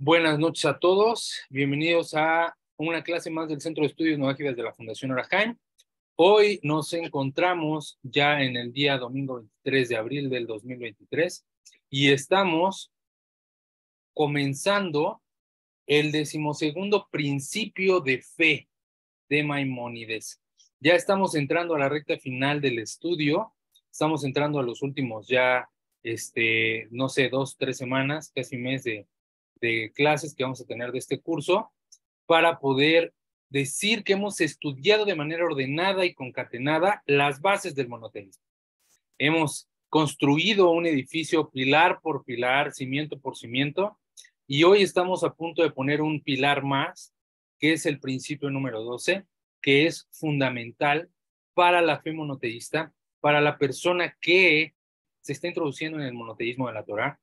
Buenas noches a todos, bienvenidos a una clase más del Centro de Estudios Noágidas de la Fundación Orahaim. Hoy nos encontramos ya en el día domingo 23 de abril del 2023 y estamos comenzando el 12º principio de fe de Maimónides. Ya estamos entrando a la recta final del estudio, estamos entrando a los últimos ya, no sé, 2-3 semanas, casi mes de clases que vamos a tener de este curso, para poder decir que hemos estudiado de manera ordenada y concatenada las bases del monoteísmo. Hemos construido un edificio pilar por pilar, cimiento por cimiento, y hoy estamos a punto de poner un pilar más, que es el principio número 12, que es fundamental para la fe monoteísta, para la persona que se está introduciendo en el monoteísmo de la Torá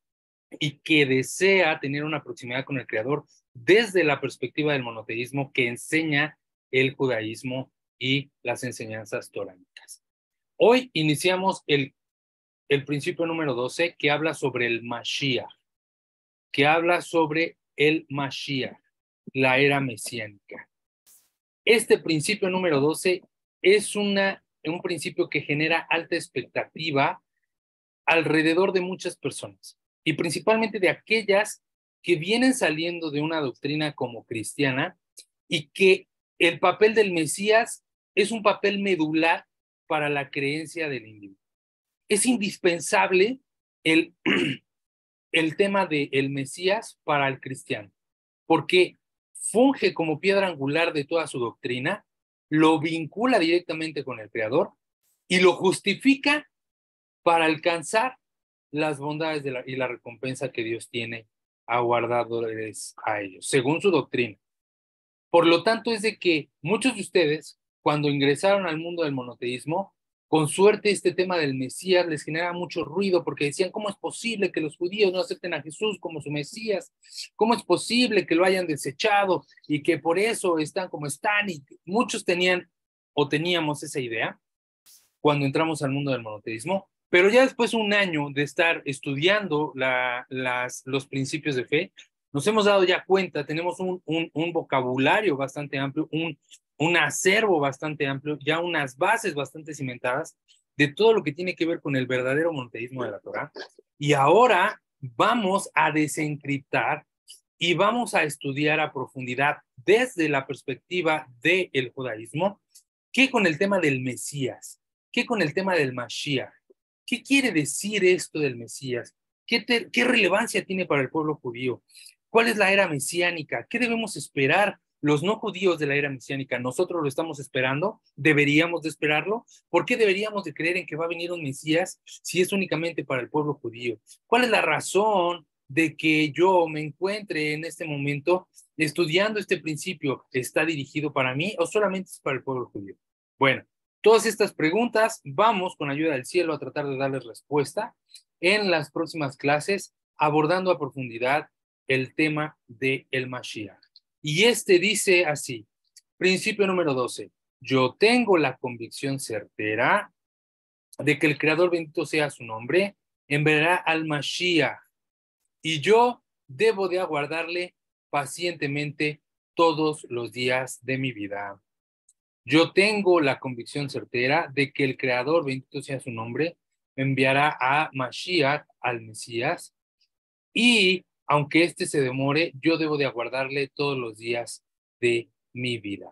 y que desea tener una proximidad con el Creador desde la perspectiva del monoteísmo que enseña el judaísmo y las enseñanzas toránicas. Hoy iniciamos el principio número 12 que habla sobre el Mashiach, la era mesiánica. Este principio número 12 es un principio que genera alta expectativa alrededor de muchas personas y principalmente de aquellas que vienen saliendo de una doctrina como cristiana y que el papel del Mesías es un papel medular para la creencia del individuo. Es indispensable el tema del Mesías para el cristiano, porque funge como piedra angular de toda su doctrina, lo vincula directamente con el Creador y lo justifica para alcanzar las bondades y la recompensa que Dios tiene aguardadores a ellos, según su doctrina. Por lo tanto, es de que muchos de ustedes, cuando ingresaron al mundo del monoteísmo, con suerte este tema del Mesías les genera mucho ruido porque decían, ¿cómo es posible que los judíos no acepten a Jesús como su Mesías? ¿Cómo es posible que lo hayan desechado y que por eso están como están? Y muchos tenían o teníamos esa idea cuando entramos al mundo del monoteísmo, pero ya después de un año de estar estudiando los principios de fe, nos hemos dado ya cuenta, tenemos un vocabulario bastante amplio, un acervo bastante amplio, ya unas bases bastante cimentadas de todo lo que tiene que ver con el verdadero monoteísmo de la Torá. Y ahora vamos a desencriptar y vamos a estudiar a profundidad desde la perspectiva del judaísmo, ¿qué con el tema del Mesías? ¿Qué con el tema del Mashiach? ¿Qué quiere decir esto del Mesías? ¿Qué relevancia tiene para el pueblo judío? ¿Cuál es la era mesiánica? ¿Qué debemos esperar los no judíos de la era mesiánica? ¿Nosotros lo estamos esperando? ¿Deberíamos de esperarlo? ¿Por qué deberíamos de creer en que va a venir un Mesías si es únicamente para el pueblo judío? ¿Cuál es la razón de que yo me encuentre en este momento estudiando este principio? ¿Está dirigido para mí o solamente es para el pueblo judío? Bueno, todas estas preguntas vamos con ayuda del cielo a tratar de darles respuesta en las próximas clases, abordando a profundidad el tema del Mashiach. Y dice así, principio número 12, yo tengo la convicción certera de que el Creador, bendito sea su nombre, enviará al Mashiach, y yo debo de aguardarle pacientemente todos los días de mi vida. Yo tengo la convicción certera de que el Creador, bendito sea su nombre, enviará a Mashiach, al Mesías, y aunque se demore, yo debo de aguardarle todos los días de mi vida.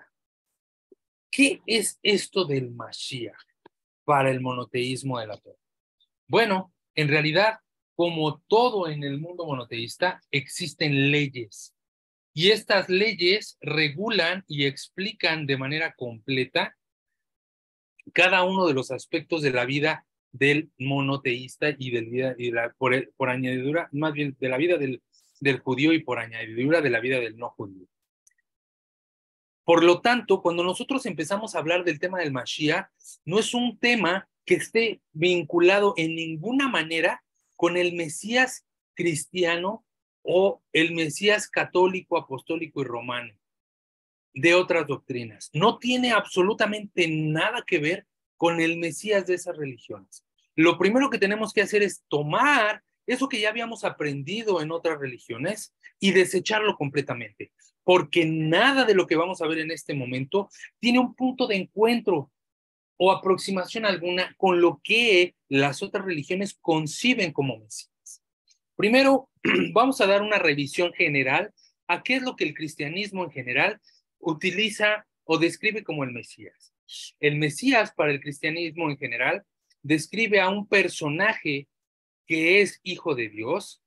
¿Qué es esto del Mashiach para el monoteísmo de la Torá? Bueno, en realidad, como todo en el mundo monoteísta, existen leyes. Y estas leyes regulan y explican de manera completa cada uno de los aspectos de la vida del monoteísta y por añadidura, más bien de la vida del judío y por añadidura de la vida del no judío. Por lo tanto, cuando nosotros empezamos a hablar del tema del Mashiach, no es un tema que esté vinculado en ninguna manera con el Mesías cristiano o el Mesías católico, apostólico y romano de otras doctrinas. No tiene absolutamente nada que ver con el Mesías de esas religiones. Lo primero que tenemos que hacer es tomar eso que ya habíamos aprendido en otras religiones y desecharlo completamente, porque nada de lo que vamos a ver en este momento tiene un punto de encuentro o aproximación alguna con lo que las otras religiones conciben como Mesías. Primero, vamos a dar una revisión general a qué es lo que el cristianismo en general utiliza o describe como el Mesías. El Mesías para el cristianismo en general describe a un personaje que es hijo de Dios,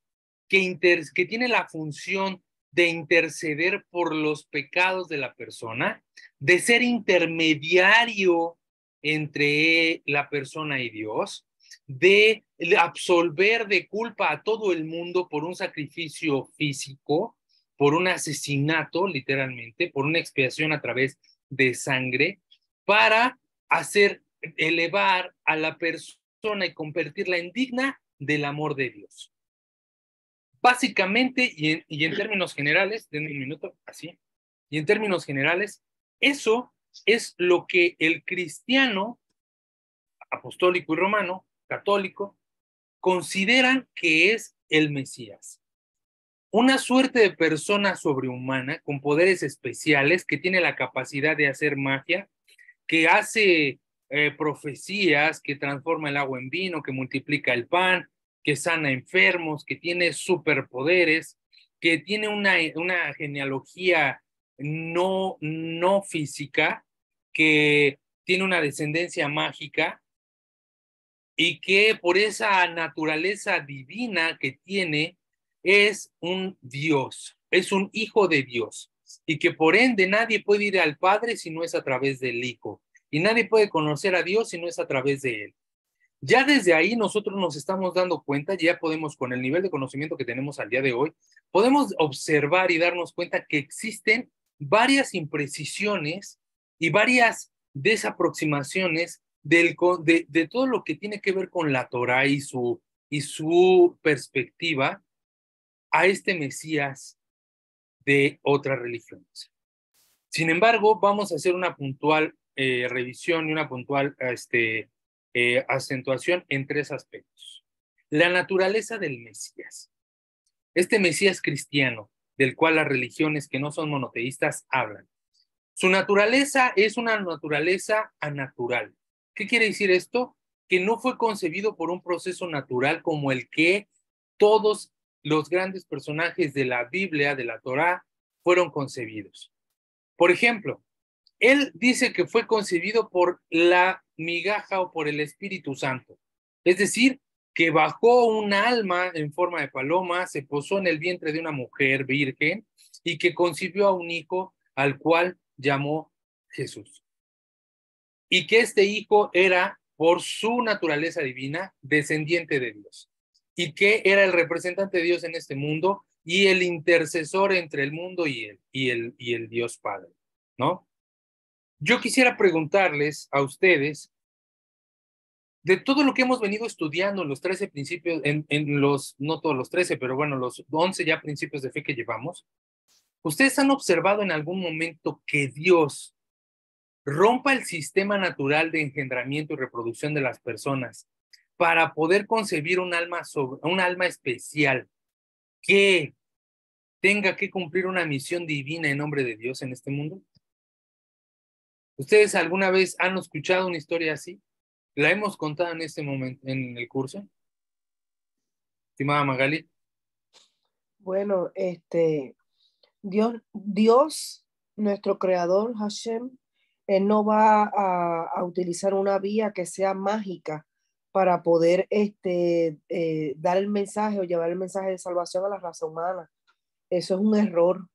que tiene la función de interceder por los pecados de la persona, de ser intermediario entre la persona y Dios, de absolver de culpa a todo el mundo por un sacrificio físico, por un asesinato, literalmente, por una expiación a través de sangre, para hacer elevar a la persona y convertirla en digna del amor de Dios. Básicamente, y en términos generales, denme un minuto, así, y en términos generales, eso es lo que el cristiano apostólico y romano, católico, consideran que es el Mesías. Una suerte de persona sobrehumana con poderes especiales que tiene la capacidad de hacer magia, que hace profecías, que transforma el agua en vino, que multiplica el pan, que sana enfermos, que tiene superpoderes, que tiene una genealogía no física, que tiene una descendencia mágica y que por esa naturaleza divina que tiene es un Dios, es un hijo de Dios y que por ende nadie puede ir al Padre si no es a través del Hijo y nadie puede conocer a Dios si no es a través de Él. Ya desde ahí nosotros nos estamos dando cuenta, ya podemos, con el nivel de conocimiento que tenemos al día de hoy, podemos observar y darnos cuenta que existen varias imprecisiones y varias desaproximaciones de todo lo que tiene que ver con la Torah y su perspectiva a este Mesías de otras religiones. Sin embargo, vamos a hacer una puntual revisión y una puntual acentuación en tres aspectos. La naturaleza del Mesías. Este Mesías cristiano, del cual las religiones que no son monoteístas hablan. Su naturaleza es una naturaleza anatural. ¿Qué quiere decir esto? Que no fue concebido por un proceso natural como el que todos los grandes personajes de la Biblia, de la Torá, fueron concebidos. Por ejemplo, él dice que fue concebido por la migaja o por el Espíritu Santo. Es decir, que bajó un alma en forma de paloma, se posó en el vientre de una mujer virgen y que concibió a un hijo al cual llamó Jesús. Y que este hijo era, por su naturaleza divina, descendiente de Dios. Y que era el representante de Dios en este mundo y el intercesor entre el mundo y el Dios Padre, ¿no? Yo quisiera preguntarles a ustedes, de todo lo que hemos venido estudiando en los 13 principios, no todos los 13, pero bueno, los 11 ya principios de fe que llevamos, ¿ustedes han observado en algún momento que Dios rompa el sistema natural de engendramiento y reproducción de las personas para poder concebir un alma especial que tenga que cumplir una misión divina en nombre de Dios en este mundo? ¿Ustedes alguna vez han escuchado una historia así? ¿La hemos contado en este momento en el curso? Estimada Magali. Bueno, Dios, nuestro creador, Hashem, él no va a utilizar una vía que sea mágica para poder dar el mensaje o llevar el mensaje de salvación a la raza humana. Eso es un error.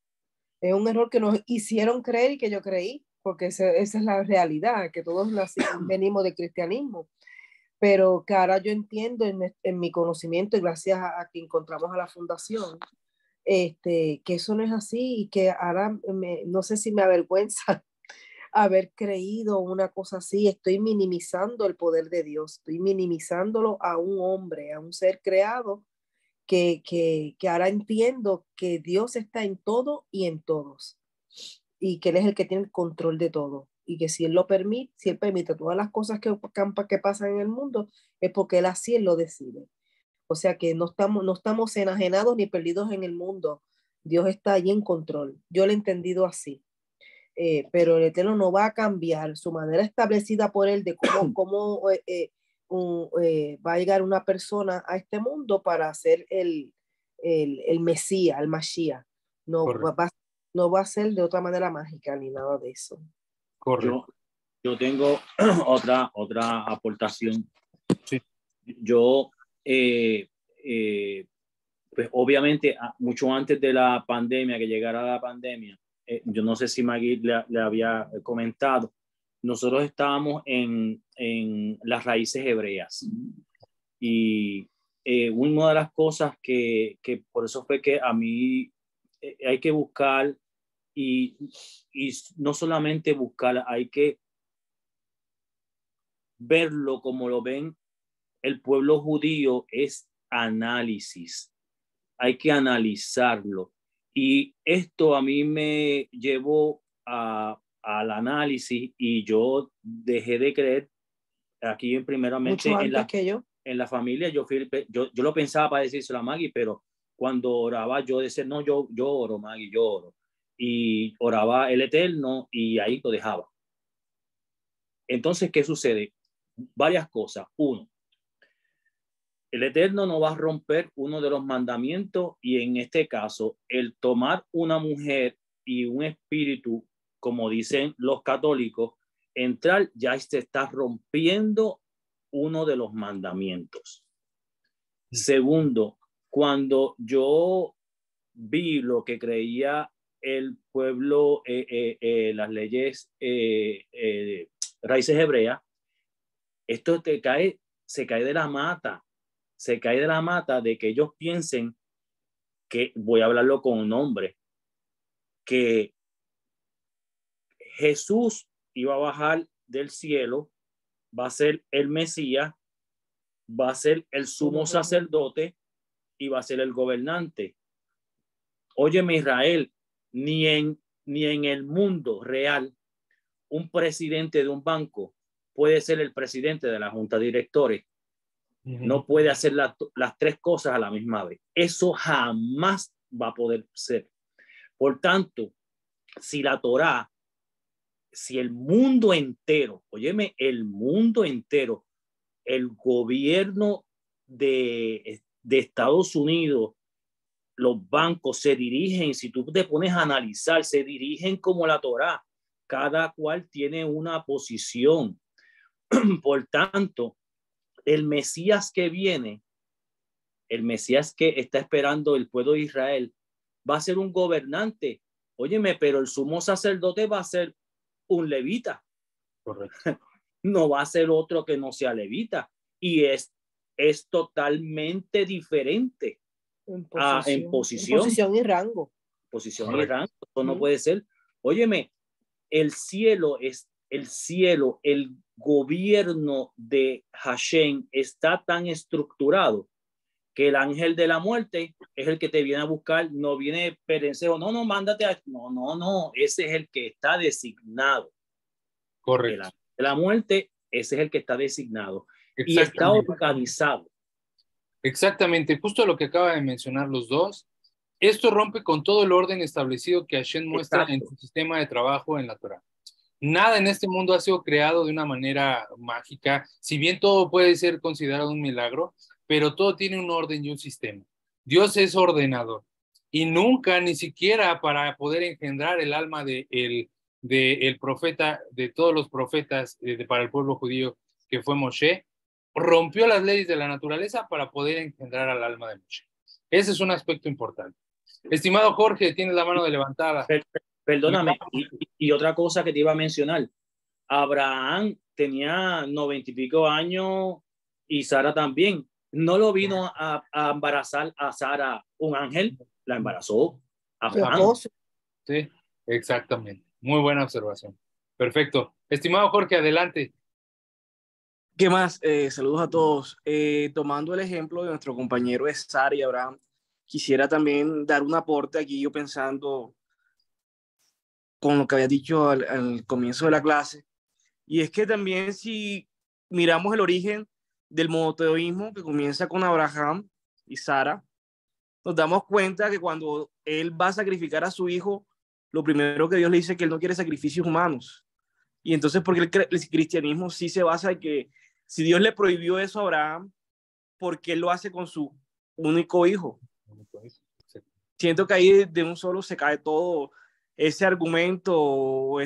Es un error que nos hicieron creer y que yo creí, porque esa es la realidad, que todos venimos del cristianismo. Pero que ahora yo entiendo en mi conocimiento y gracias a que encontramos a la fundación, que eso no es así y que ahora no sé si me avergüenza haber creído una cosa así. Estoy minimizando el poder de Dios, estoy minimizándolo a un hombre, a un ser creado que ahora entiendo que Dios está en todo y en todos y que Él es el que tiene el control de todo y que si Él lo permite, si Él permite todas las cosas que pasan en el mundo, es porque Él así Él lo decide. O sea que no estamos enajenados ni perdidos en el mundo. Dios está allí en control. Yo lo he entendido así. Pero el Eterno no va a cambiar su manera establecida por él de cómo va a llegar una persona a este mundo para ser el Mesías, el Mashiach. No Correcto. no va a ser de otra manera mágica ni nada de eso. Correcto. Yo tengo otra aportación. Sí. Yo, pues obviamente, mucho antes de la pandemia, que llegara la pandemia, yo no sé si Maggie le había comentado, nosotros estábamos en las raíces hebreas. Y una de las cosas que por eso fue que a mí hay que buscar y no solamente buscar, hay que verlo como lo ven el pueblo judío, es análisis. Hay que analizarlo. Y esto a mí me llevó al análisis y yo dejé de creer aquí primeramente Mucho antes que yo. En la familia. Yo lo pensaba para decírselo a Maggie, pero cuando oraba yo decía, no, yo oro, Maggie, yo oro. Y oraba el Eterno y ahí lo dejaba. Entonces, ¿qué sucede? Varias cosas. Uno, el Eterno no va a romper uno de los mandamientos y en este caso, el tomar una mujer y un espíritu, como dicen los católicos, entrar ya se está rompiendo uno de los mandamientos. Segundo, cuando yo vi lo que creía el pueblo, las leyes raíces hebreas, esto se cae de la mata. Se cae de la mata de que ellos piensen que, voy a hablarlo con un nombre, que Jesús iba a bajar del cielo, va a ser el Mesías, va a ser el sumo sacerdote y va a ser el gobernante. Óyeme, Israel, ni en el mundo real un presidente de un banco puede ser el presidente de la junta de directores. No puede hacer las tres cosas a la misma vez. Eso jamás va a poder ser. Por tanto, si la Torá, si el mundo entero, óyeme, el mundo entero, el gobierno de Estados Unidos, los bancos se dirigen, si tú te pones a analizar, se dirigen como la Torá. Cada cual tiene una posición. Por tanto, el Mesías que viene, el Mesías que está esperando el pueblo de Israel, va a ser un gobernante. Óyeme, pero el sumo sacerdote va a ser un levita. Correcto. No va a ser otro que no sea levita. Y es totalmente diferente en posición y rango. Posición y rango. Esto no puede ser. Óyeme, el cielo, el gobierno de Hashem está tan estructurado que el ángel de la muerte es el que te viene a buscar, no viene perencejo, no, mándate a... No, ese es el que está designado. Correcto. El ángel de la muerte, ese es el que está designado y está organizado. Exactamente, justo lo que acaba de mencionar los dos. Esto rompe con todo el orden establecido que Hashem muestra en su sistema de trabajo en la Torá. Nada en este mundo ha sido creado de una manera mágica, si bien todo puede ser considerado un milagro, pero todo tiene un orden y un sistema. Dios es ordenador y nunca, ni siquiera para poder engendrar el alma de el profeta, de todos los profetas para el pueblo judío que fue Moshe, rompió las leyes de la naturaleza para poder engendrar al alma de Moshe. Ese es un aspecto importante. Estimado Jorge, tienes la mano levantada. Perdóname, y otra cosa que te iba a mencionar. Abraham tenía 90 y pico años y Sara también. No lo vino a embarazar a Sara un ángel, la embarazó Abraham. Sí, exactamente. Muy buena observación. Perfecto. Estimado Jorge, adelante. ¿Qué más? Saludos a todos. Tomando el ejemplo de nuestro compañero Sara y Abraham, quisiera también dar un aporte aquí, yo pensando con lo que había dicho al comienzo de la clase, y es que también si miramos el origen del monoteísmo que comienza con Abraham, y Sara, nos damos cuenta que cuando él va a sacrificar a su hijo, lo primero que Dios le dice es que él no quiere sacrificios humanos. Y entonces, porque el cristianismo sí se basa en que si Dios le prohibió eso a Abraham, ¿por qué lo hace con su único hijo? Siento que ahí de un solo se cae todo ese argumento o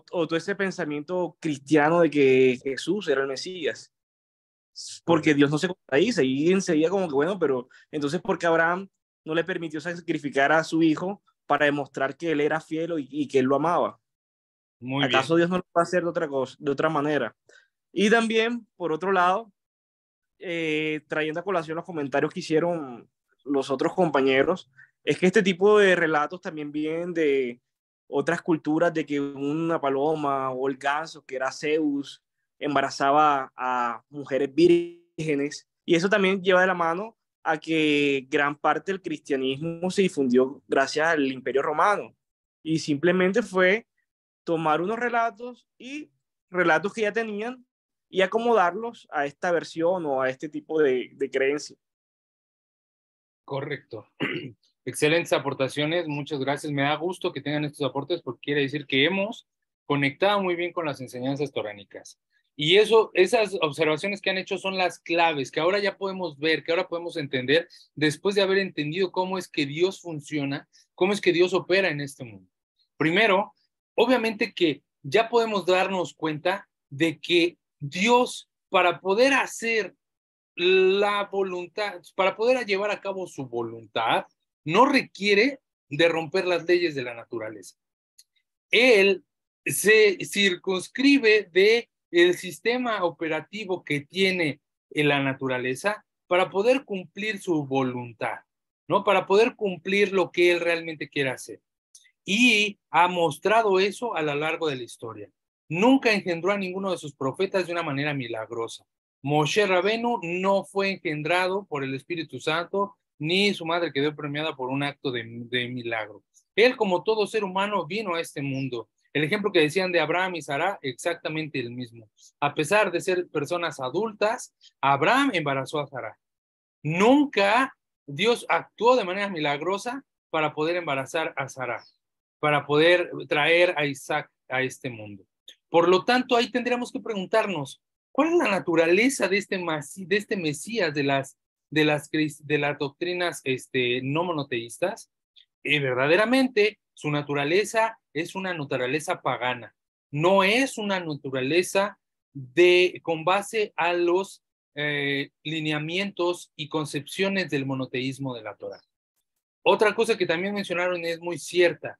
todo ese pensamiento cristiano de que Jesús era el Mesías. Porque Dios no se contradice y enseguida como que bueno, pero entonces ¿por qué Abraham no le permitió sacrificar a su hijo para demostrar que él era fiel y que él lo amaba? Muy ¿Acaso bien. Dios no lo va a hacer de otra cosa, de otra manera? Y también, por otro lado, trayendo a colación los comentarios que hicieron los otros compañeros, es que este tipo de relatos también vienen de otras culturas, de que una paloma o el ganso, que era Zeus, embarazaba a mujeres vírgenes, y eso también lleva de la mano a que gran parte del cristianismo se difundió gracias al Imperio Romano, y simplemente fue tomar unos relatos y relatos que ya tenían y acomodarlos a esta versión o a este tipo de creencia. Correcto. Excelentes aportaciones, muchas gracias. Me da gusto que tengan estos aportes porque quiere decir que hemos conectado muy bien con las enseñanzas toránicas. Y esas observaciones que han hecho son las claves que ahora ya podemos ver, que ahora podemos entender después de haber entendido cómo es que Dios funciona, cómo es que Dios opera en este mundo. Primero, obviamente que ya podemos darnos cuenta de que Dios, para poder hacer la voluntad, para poder llevar a cabo su voluntad, no requiere de romper las leyes de la naturaleza. Él se circunscribe de el sistema operativo que tiene en la naturaleza para poder cumplir su voluntad, ¿no? Para poder cumplir lo que él realmente quiere hacer. Y ha mostrado eso a lo largo de la historia. Nunca engendró a ninguno de sus profetas de una manera milagrosa. Moshe Rabenu no fue engendrado por el Espíritu Santo, ni su madre quedó premiada por un acto de milagro. Él, como todo ser humano, vino a este mundo. El ejemplo que decían de Abraham y Sara, exactamente el mismo. A pesar de ser personas adultas, Abraham embarazó a Sara. Nunca Dios actuó de manera milagrosa para poder embarazar a Sara, para poder traer a Isaac a este mundo. Por lo tanto, ahí tendríamos que preguntarnos, ¿cuál es la naturaleza de este Mesías de las doctrinas no monoteístas? Verdaderamente, su naturaleza es una naturaleza pagana, no es una naturaleza con base a los lineamientos y concepciones del monoteísmo de la Torá. Otra cosa que también mencionaron es muy cierta.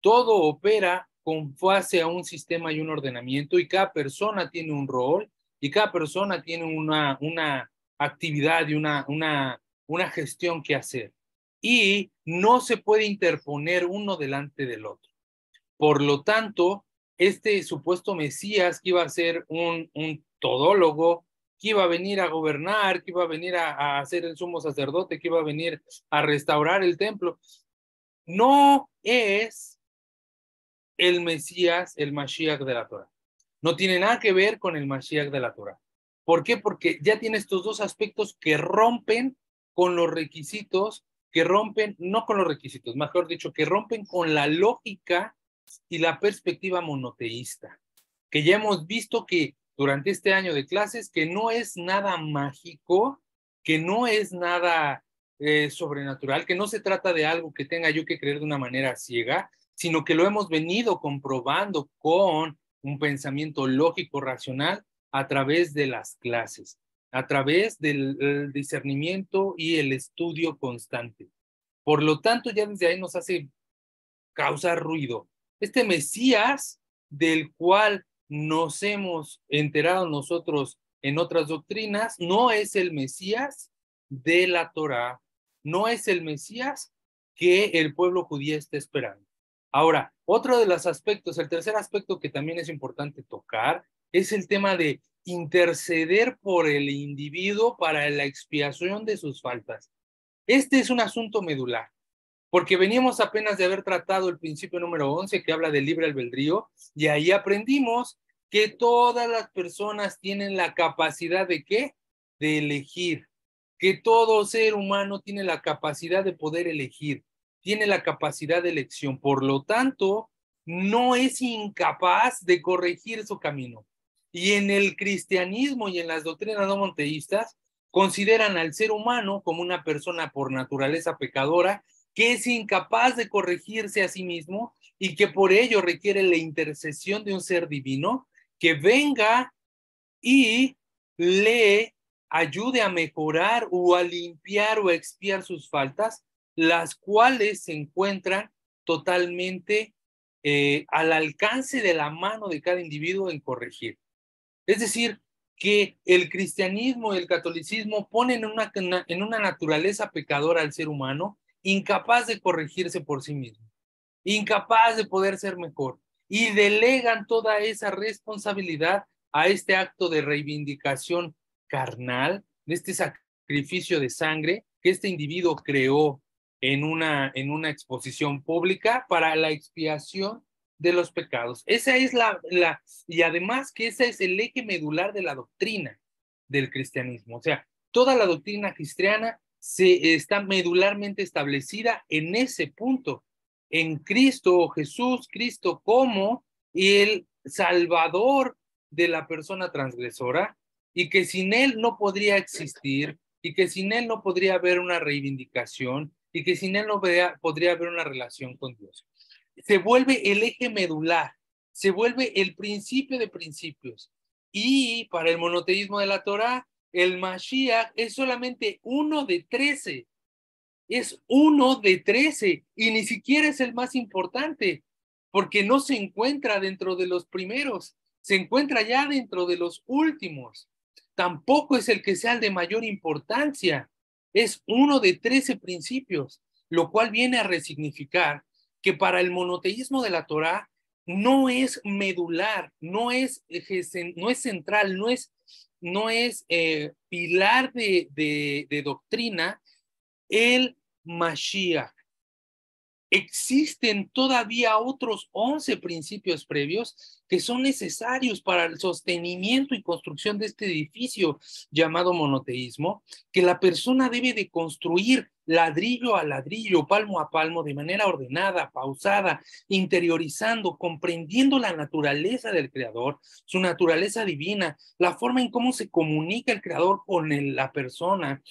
Todo opera con base a un sistema y un ordenamiento y cada persona tiene un rol y cada persona tiene una actividad y una gestión que hacer. Y no se puede interponer uno delante del otro. Por lo tanto, este supuesto Mesías que iba a ser un todólogo, que iba a venir a gobernar, que iba a venir a ser el sumo sacerdote, que iba a venir a restaurar el templo, no es el Mesías, el Mashiach de la Torah. No tiene nada que ver con el Mashiach de la Torah. ¿Por qué? Porque ya tiene estos dos aspectos que rompen con los requisitos, no con los requisitos, mejor dicho, que rompen con la lógica y la perspectiva monoteísta, que ya hemos visto que durante este año de clases, que no es nada mágico, que no es nada sobrenatural, que no se trata de algo que tenga yo que creer de una manera ciega, sino que lo hemos venido comprobando con un pensamiento lógico, racional, a través de las clases, a través del discernimiento y el estudio constante. Por lo tanto, ya desde ahí nos hace causar ruido. Este Mesías del cual nos hemos enterado nosotros en otras doctrinas, no es el Mesías de la Torá, no es el Mesías que el pueblo judío está esperando. Ahora, otro de los aspectos, el tercer aspecto que también es importante tocar, es el tema de interceder por el individuo para la expiación de sus faltas. Este es un asunto medular, porque veníamos apenas de haber tratado el principio número 11 que habla del libre albedrío, y ahí aprendimos que todas las personas tienen la capacidad de ¿qué? de elegir, que todo ser humano tiene la capacidad de poder elegir, tiene la capacidad de elección, por lo tanto, no es incapaz de corregir su camino. Y en el cristianismo y en las doctrinas no monoteístas, consideran al ser humano como una persona por naturaleza pecadora, que es incapaz de corregirse a sí mismo y que por ello requiere la intercesión de un ser divino que venga y le ayude a mejorar o a limpiar o a expiar sus faltas, las cuales se encuentran totalmente al alcance de la mano de cada individuo en corregir. Es decir, que el cristianismo y el catolicismo ponen en una naturaleza pecadora al ser humano, incapaz de corregirse por sí mismo, incapaz de poder ser mejor, y delegan toda esa responsabilidad a este acto de reivindicación carnal, de este sacrificio de sangre que este individuo creó en una exposición pública para la expiación de los pecados. Esa es y además que ese es el eje medular de la doctrina del cristianismo. O sea, toda la doctrina cristiana está medularmente establecida en ese punto, en Cristo Jesús, Cristo como el Salvador de la persona transgresora, y que sin él no podría existir, y que sin él no podría haber una reivindicación, y que sin él no podría haber una relación con Dios. Se vuelve el eje medular, se vuelve el principio de principios. Y para el monoteísmo de la Torá, el Mashiach es solamente uno de 13. Es uno de 13 y ni siquiera es el más importante, porque no se encuentra dentro de los primeros, se encuentra ya dentro de los últimos. Tampoco es el que sea el de mayor importancia, es uno de 13 principios, lo cual viene a resignificar que para el monoteísmo de la Torá no es medular, no es central, no es pilar de doctrina el Mashiach. Existen todavía otros 11 principios previos que son necesarios para el sostenimiento y construcción de este edificio llamado monoteísmo, que la persona debe de construir ladrillo a ladrillo, palmo a palmo, de manera ordenada, pausada, interiorizando, comprendiendo la naturaleza del Creador, su naturaleza divina, la forma en cómo se comunica el Creador con la persona,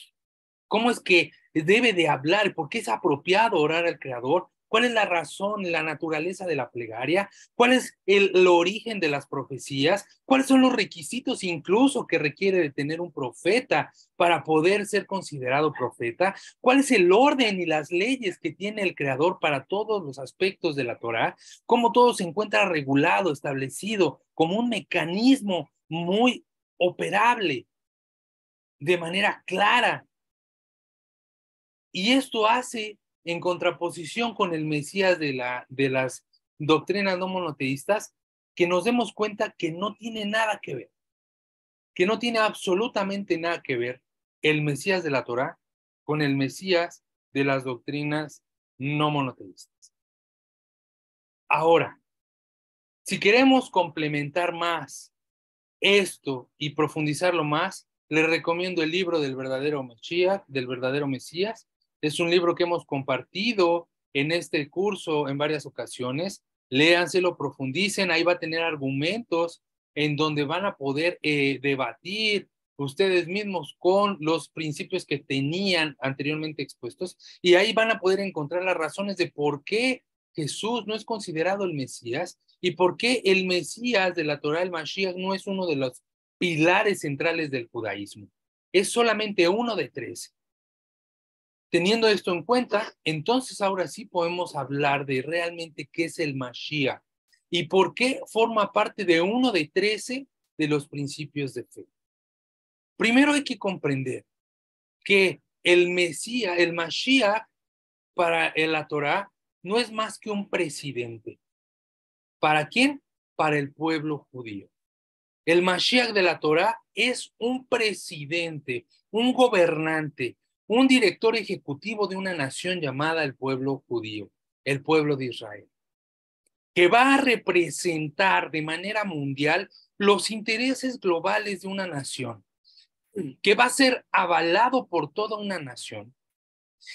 cómo es que debe de hablar, por qué es apropiado orar al Creador, cuál es la razón, la naturaleza de la plegaria, cuál es el origen de las profecías, cuáles son los requisitos incluso que requiere de tener un profeta para poder ser considerado profeta, cuál es el orden y las leyes que tiene el Creador para todos los aspectos de la Torá, cómo todo se encuentra regulado, establecido como un mecanismo muy operable, de manera clara. Y esto hace, en contraposición con el Mesías de las doctrinas no monoteístas, que nos demos cuenta que no tiene nada que ver, que no tiene absolutamente nada que ver el Mesías de la Torá con el Mesías de las doctrinas no monoteístas. Ahora, si queremos complementar más esto y profundizarlo más, les recomiendo el libro del verdadero Mashiach, del verdadero Mesías. Es un libro que hemos compartido en este curso en varias ocasiones. Léanselo, profundicen, ahí va a tener argumentos en donde van a poder debatir ustedes mismos con los principios que tenían anteriormente expuestos, y ahí van a poder encontrar las razones de por qué Jesús no es considerado el Mesías y por qué el Mesías de la Torá, el Mashiach, no es uno de los pilares centrales del judaísmo. Es solamente uno de 13. Teniendo esto en cuenta, entonces ahora sí podemos hablar de realmente qué es el Mashiach y por qué forma parte de uno de 13 de los principios de fe. Primero hay que comprender que el Mesías, el Mashiach, para la Torá, no es más que un presidente. ¿Para quién? Para el pueblo judío. El Mashiach de la Torá es un presidente, un gobernante, un director ejecutivo de una nación llamada el pueblo judío, el pueblo de Israel, que va a representar de manera mundial los intereses globales de una nación. que va a ser avalado por toda una nación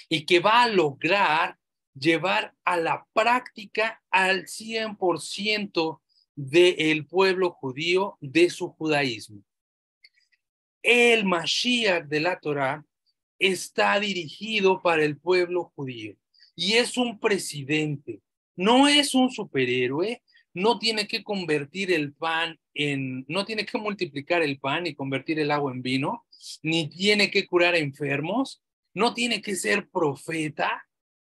y que va a lograr llevar a la práctica al 100% del pueblo judío de su judaísmo. El Mashiach de la Torá está dirigido para el pueblo judío y es un presidente, no es un superhéroe, no tiene que convertir el pan no tiene que multiplicar el pan y convertir el agua en vino, ni tiene que curar enfermos, no tiene que ser profeta.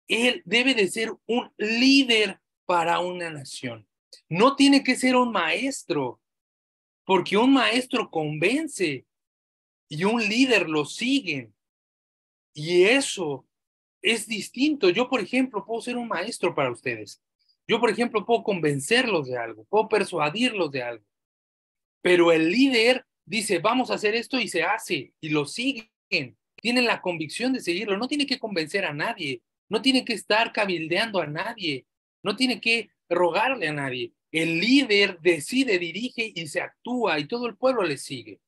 Él debe de ser un líder para una nación. No tiene que ser un maestro, porque un maestro convence y un líder lo sigue. Y eso es distinto. Yo, por ejemplo, puedo ser un maestro para ustedes. Yo, por ejemplo, puedo convencerlos de algo, puedo persuadirlos de algo. Pero el líder dice, vamos a hacer esto y se hace, y lo siguen. Tienen la convicción de seguirlo. No tiene que convencer a nadie, no tiene que estar cabildeando a nadie, no tiene que rogarle a nadie. El líder decide, dirige y se actúa y todo el pueblo le sigue.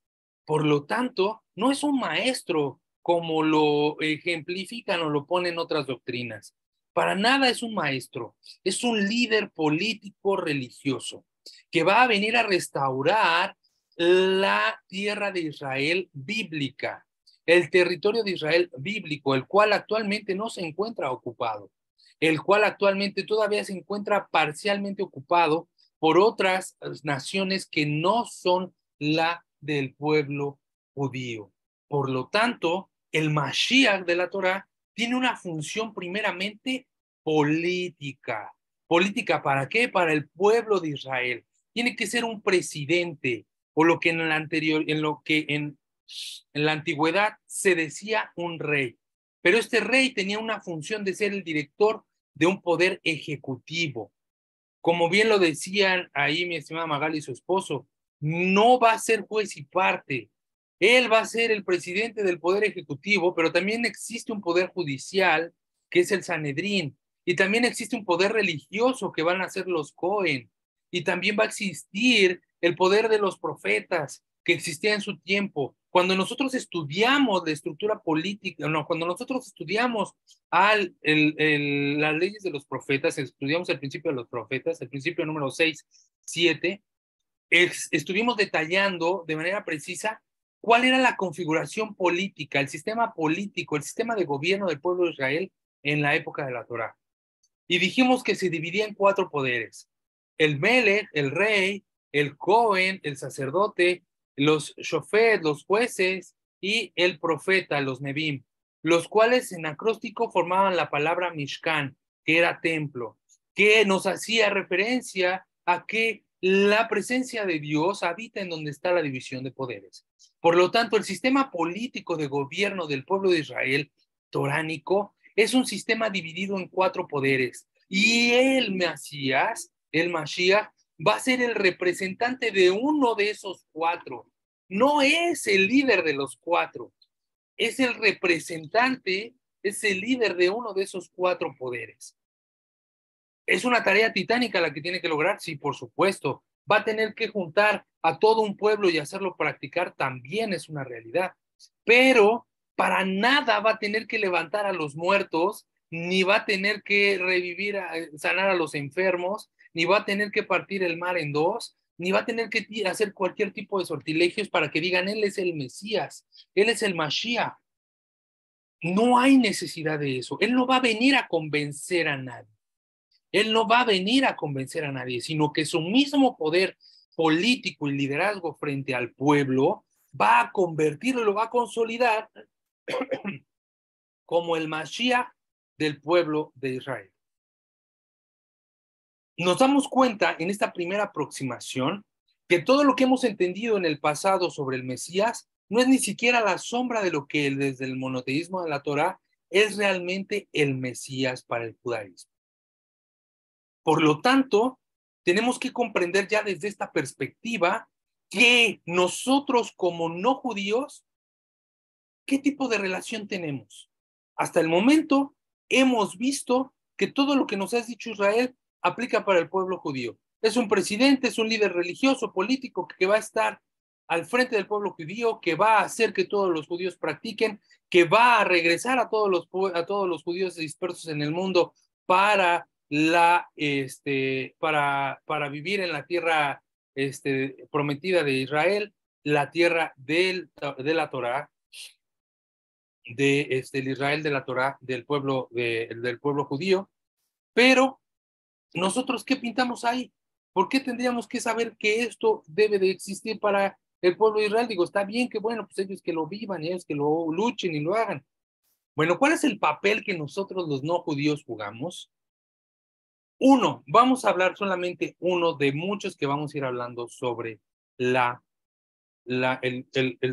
Por lo tanto, no es un maestro como lo ejemplifican o lo ponen otras doctrinas. Para nada es un maestro, es un líder político religioso que va a venir a restaurar la tierra de Israel bíblica, el territorio de Israel bíblico, el cual actualmente no se encuentra ocupado, el cual actualmente todavía se encuentra parcialmente ocupado por otras naciones que no son la del pueblo judío. Por lo tanto, el Mashiach de la Torá tiene una función primeramente política. ¿Política para qué? Para el pueblo de Israel. Tiene que ser un presidente, o lo que en la antigüedad se decía un rey. Pero este rey tenía una función de ser el director de un poder ejecutivo. Como bien lo decían ahí mi estimada Magali y su esposo, no va a ser juez y parte. Él va a ser el presidente del poder ejecutivo, pero también existe un poder judicial, que es el Sanedrín, y también existe un poder religioso, que van a ser los Cohen, y también va a existir el poder de los profetas, que existía en su tiempo. Cuando nosotros estudiamos la estructura política, no, cuando nosotros estudiamos las leyes de los profetas, estudiamos el principio de los profetas, el principio número 6, 7, estuvimos detallando de manera precisa cuál era la configuración política, el sistema político, el sistema de gobierno del pueblo de Israel en la época de la Torá. Y dijimos que se dividía en 4 poderes: el Melech, el rey, el Cohen, el sacerdote, los Shofet, los jueces, y el profeta, los Nebim, los cuales en acróstico formaban la palabra Mishkan, que era templo, que nos hacía referencia a que la presencia de Dios habita en donde está la división de poderes. Por lo tanto, el sistema político de gobierno del pueblo de Israel, toránico, es un sistema dividido en 4 poderes. Y el Mesías, el Mashiach, va a ser el representante de uno de esos 4. No es el líder de los 4. Es el representante, es el líder de uno de esos 4 poderes. ¿Es una tarea titánica la que tiene que lograr? Sí, por supuesto. Va a tener que juntar a todo un pueblo y hacerlo practicar, también es una realidad. Pero para nada va a tener que levantar a los muertos, ni va a tener que revivir, sanar a los enfermos, ni va a tener que partir el mar en 2, ni va a tener que hacer cualquier tipo de sortilegios para que digan, él es el Mesías, él es el Mashiach. No hay necesidad de eso. Él no va a venir a convencer a nadie. Él no va a venir a convencer a nadie, sino que su mismo poder político y liderazgo frente al pueblo va a convertirlo, lo va a consolidar como el Mashiach del pueblo de Israel. Nos damos cuenta en esta primera aproximación que todo lo que hemos entendido en el pasado sobre el Mesías no es ni siquiera la sombra de lo que desde el monoteísmo de la Torá es realmente el Mesías para el judaísmo. Por lo tanto, tenemos que comprender ya desde esta perspectiva que nosotros como no judíos, ¿qué tipo de relación tenemos? Hasta el momento hemos visto que todo lo que nos ha dicho Israel aplica para el pueblo judío. Es un presidente, es un líder religioso, político que va a estar al frente del pueblo judío, que va a hacer que todos los judíos practiquen, que va a regresar a todos los judíos dispersos en el mundo para vivir en la tierra prometida de Israel, la tierra de la Torá, el Israel de la Torá, del pueblo judío. Pero nosotros, ¿qué pintamos ahí? ¿Por qué tendríamos que saber que esto debe de existir para el pueblo de Israel? Digo, está bien que, bueno, pues ellos que lo vivan, ellos que lo luchen y lo hagan. Bueno, ¿cuál es el papel que nosotros los no judíos jugamos? Uno, vamos a hablar solamente uno de muchos que vamos a ir hablando sobre el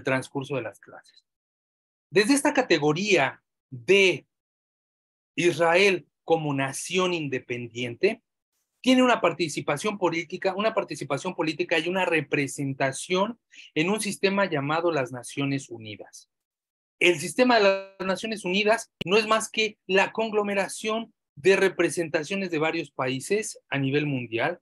transcurso de las clases. Desde esta categoría de Israel como nación independiente, tiene una participación política y una representación en un sistema llamado las Naciones Unidas. El sistema de las Naciones Unidas no es más que la conglomeración de representaciones de varios países a nivel mundial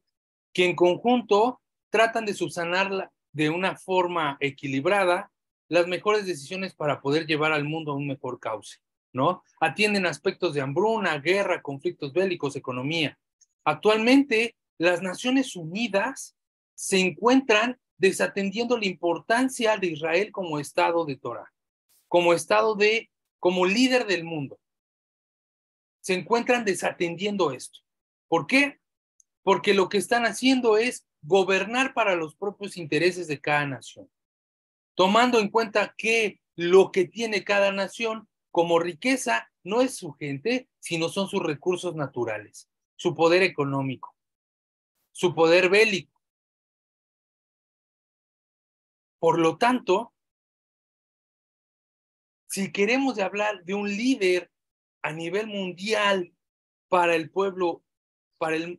que en conjunto tratan de subsanar de una forma equilibrada las mejores decisiones para poder llevar al mundo a un mejor cauce, ¿no? Atienden aspectos de hambruna, guerra, conflictos bélicos, economía. Actualmente, las Naciones Unidas se encuentran desatendiendo la importancia de Israel como Estado de Torá, como líder del mundo. Se encuentran desatendiendo esto. ¿Por qué? Porque lo que están haciendo es gobernar para los propios intereses de cada nación, tomando en cuenta que lo que tiene cada nación como riqueza no es su gente, sino son sus recursos naturales, su poder económico, su poder bélico. Por lo tanto, si queremos hablar de un líder a nivel mundial para el pueblo,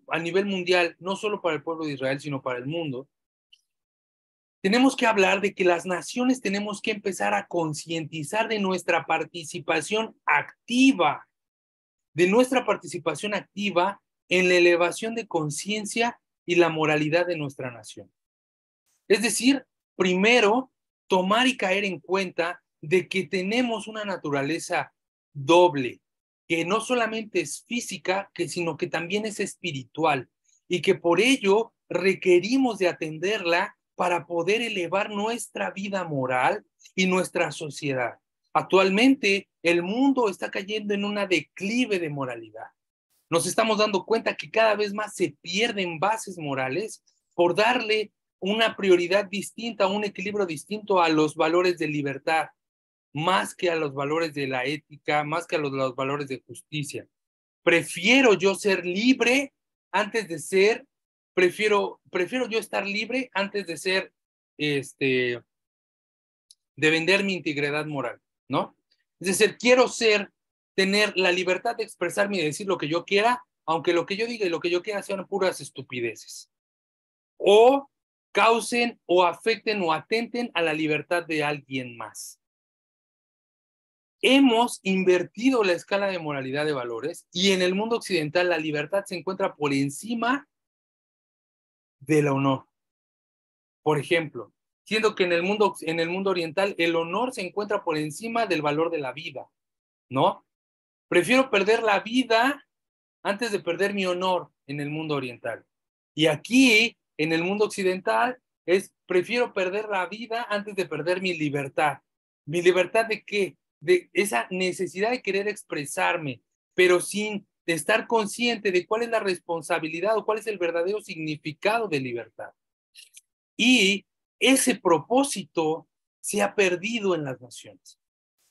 a nivel mundial, no solo para el pueblo de Israel, sino para el mundo, tenemos que hablar de que las naciones tenemos que empezar a concientizar de nuestra participación activa, en la elevación de conciencia y la moralidad de nuestra nación. Es decir, primero, tomar y caer en cuenta de que tenemos una naturaleza doble, que no solamente es física, sino que también es espiritual, y que por ello requerimos de atenderla para poder elevar nuestra vida moral y nuestra sociedad. Actualmente, el mundo está cayendo en una declive de moralidad. Nos estamos dando cuenta que cada vez más se pierden bases morales por darle una prioridad distinta, un equilibrio distinto a los valores de libertad, más que a los valores de la ética, más que a los valores de justicia. Prefiero yo ser libre antes de ser, prefiero yo estar libre antes de ser, de vender mi integridad moral, ¿no? Es decir, quiero tener la libertad de expresarme y de decir lo que yo quiera, aunque lo que yo diga y lo que yo quiera sean puras estupideces. O causen o afecten o atenten a la libertad de alguien más. Hemos invertido la escala de moralidad de valores y en el mundo occidental la libertad se encuentra por encima del honor. Por ejemplo, siendo que en el mundo oriental el honor se encuentra por encima del valor de la vida, ¿no? Prefiero perder la vida antes de perder mi honor en el mundo oriental. Y aquí, en el mundo occidental, prefiero perder la vida antes de perder mi libertad. ¿Mi libertad de qué? De esa necesidad de querer expresarme, pero sin estar consciente de cuál es la responsabilidad o cuál es el verdadero significado de libertad. Y ese propósito se ha perdido en las naciones.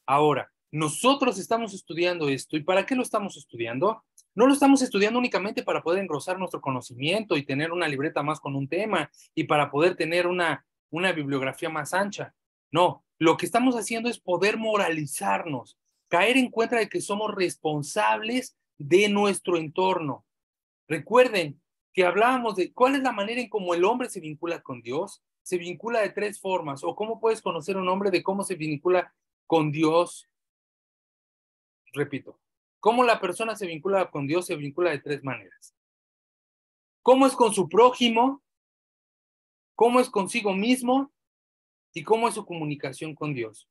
Ahora, nosotros estamos estudiando esto. ¿Y para qué lo estamos estudiando? No lo estamos estudiando únicamente para poder engrosar nuestro conocimiento y tener una libreta más con un tema y para poder tener una bibliografía más ancha. No, lo que estamos haciendo es poder moralizarnos, caer en cuenta de que somos responsables de nuestro entorno. Recuerden que hablábamos de cuál es la manera en cómo el hombre se vincula con Dios. Se vincula de 3 formas. O cómo puedes conocer a un hombre de cómo se vincula con Dios. Repito, cómo la persona se vincula con Dios se vincula de 3 maneras. ¿Cómo es con su prójimo? ¿Cómo es consigo mismo? ¿Y cómo es su comunicación con Dios?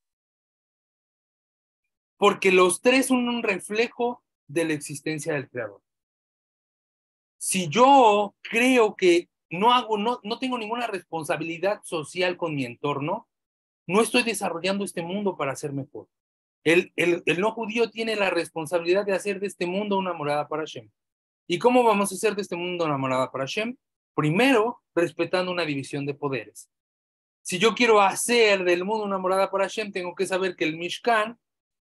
Porque los tres son un reflejo de la existencia del Creador. Si yo creo que no tengo ninguna responsabilidad social con mi entorno, no estoy desarrollando este mundo para ser mejor. El no judío tiene la responsabilidad de hacer de este mundo una morada para Hashem. ¿Y cómo vamos a hacer de este mundo una morada para Hashem? Primero, respetando una división de poderes. Si yo quiero hacer del mundo una morada para Hashem, tengo que saber que el Mishkan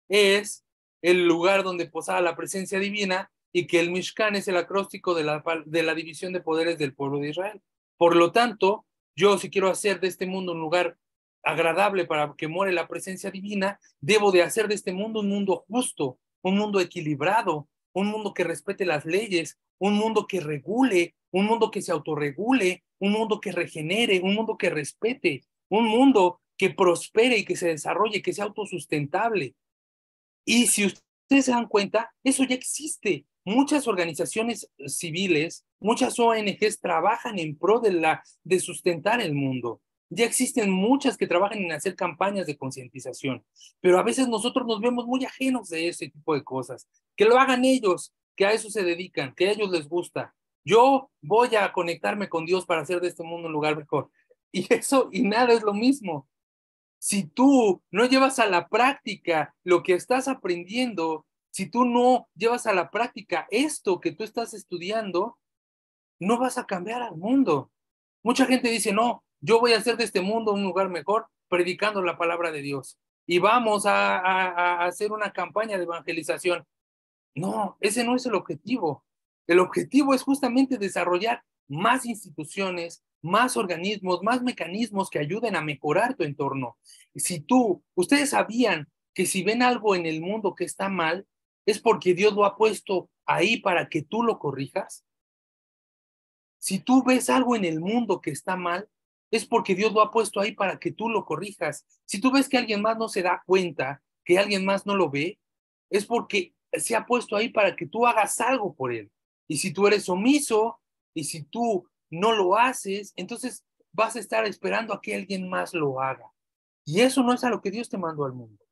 es el lugar donde posaba la presencia divina y que el Mishkan es el acróstico de la división de poderes del pueblo de Israel. Por lo tanto, yo si quiero hacer de este mundo un lugar agradable para que more la presencia divina, debo de hacer de este mundo un mundo justo, un mundo equilibrado, un mundo que respete las leyes, un mundo que regule, un mundo que se autorregule, un mundo que regenere, un mundo que respete, un mundo que prospere y que se desarrolle, que sea autosustentable. Y si ustedes se dan cuenta, eso ya existe. Muchas organizaciones civiles, muchas ONGs trabajan en pro de sustentar el mundo. Ya existen muchas que trabajan en hacer campañas de concientización, pero a veces nosotros nos vemos muy ajenos de ese tipo de cosas. Que lo hagan ellos, que a eso se dedican, que a ellos les gusta. Yo voy a conectarme con Dios para hacer de este mundo un lugar mejor. Y eso y nada es lo mismo. Si tú no llevas a la práctica lo que estás aprendiendo, si tú no llevas a la práctica esto que tú estás estudiando, no vas a cambiar al mundo. Mucha gente dice, no, yo voy a hacer de este mundo un lugar mejor predicando la palabra de Dios y vamos a hacer una campaña de evangelización. No, ese no es el objetivo. El objetivo es justamente desarrollar más instituciones, más organismos, más mecanismos que ayuden a mejorar tu entorno. Si ustedes sabían que si ven algo en el mundo que está mal, es porque Dios lo ha puesto ahí para que tú lo corrijas. Si tú ves algo en el mundo que está mal, es porque Dios lo ha puesto ahí para que tú lo corrijas. Si tú ves que alguien más no se da cuenta, que alguien más no lo ve, es porque se ha puesto ahí para que tú hagas algo por él. Y si tú eres omiso y si tú no lo haces, entonces vas a estar esperando a que alguien más lo haga. Y eso no es a lo que Dios te mandó al mundo.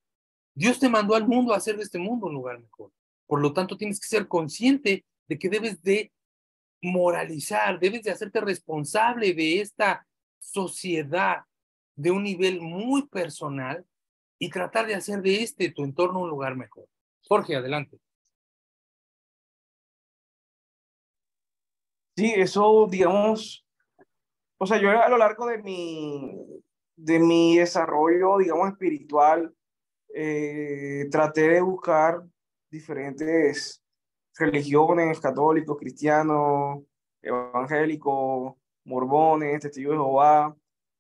Dios te mandó al mundo a hacer de este mundo un lugar mejor. Por lo tanto, tienes que ser consciente de que debes de moralizar, debes de hacerte responsable de esta sociedad de un nivel muy personal y tratar de hacer de tu entorno un lugar mejor. Jorge, adelante. Sí, eso, digamos, o sea, yo a lo largo de mi desarrollo, digamos, espiritual, traté de buscar diferentes religiones, católicos, cristianos, evangélicos, mormones, testigos de Jehová,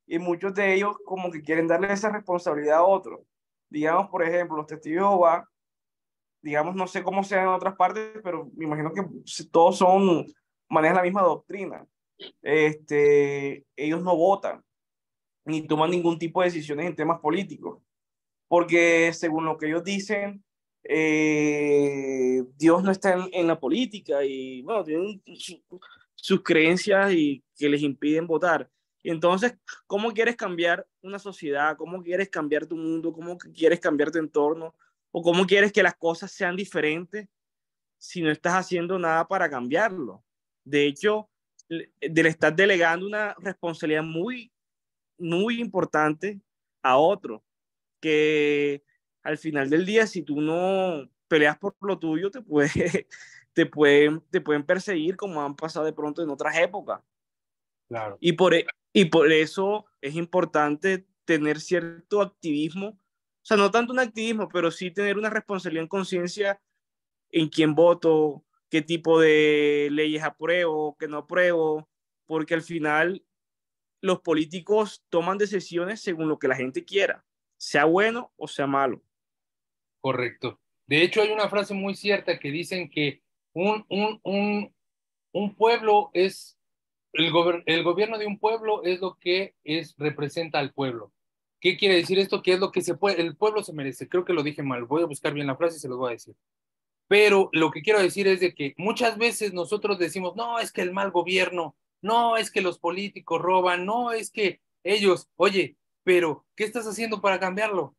y muchos de ellos como que quieren darle esa responsabilidad a otros. Digamos, por ejemplo, los testigos de Jehová, digamos, no sé cómo sean en otras partes, pero me imagino que todos manejan la misma doctrina. Ellos no votan ni toman ningún tipo de decisiones en temas políticos, porque según lo que ellos dicen, Dios no está en la política y bueno, tienen sus creencias y que les impiden votar. Y entonces, ¿cómo quieres cambiar una sociedad? ¿Cómo quieres cambiar tu mundo? ¿Cómo quieres cambiar tu entorno? ¿O cómo quieres que las cosas sean diferentes si no estás haciendo nada para cambiarlo? De hecho, le estás delegando una responsabilidad muy, muy importante a otro, que al final del día, si tú no peleas por lo tuyo, te pueden perseguir como han pasado de pronto en otras épocas. Claro. Y por eso es importante tener cierto activismo, o sea, no tanto un activismo, pero sí tener una responsabilidad en conciencia en quién voto, qué tipo de leyes apruebo, qué no apruebo, porque al final los políticos toman decisiones según lo que la gente quiera, sea bueno o sea malo. Correcto. De hecho, hay una frase muy cierta que dicen que un pueblo es, el gobierno de un pueblo es lo que representa al pueblo. ¿Qué quiere decir esto? Que es lo que el pueblo se merece. Creo que lo dije mal. Voy a buscar bien la frase y se los voy a decir. Pero lo que quiero decir es de que muchas veces nosotros decimos, no, es que el mal gobierno, no, es que los políticos roban, no, es que ellos, oye, pero ¿qué estás haciendo para cambiarlo?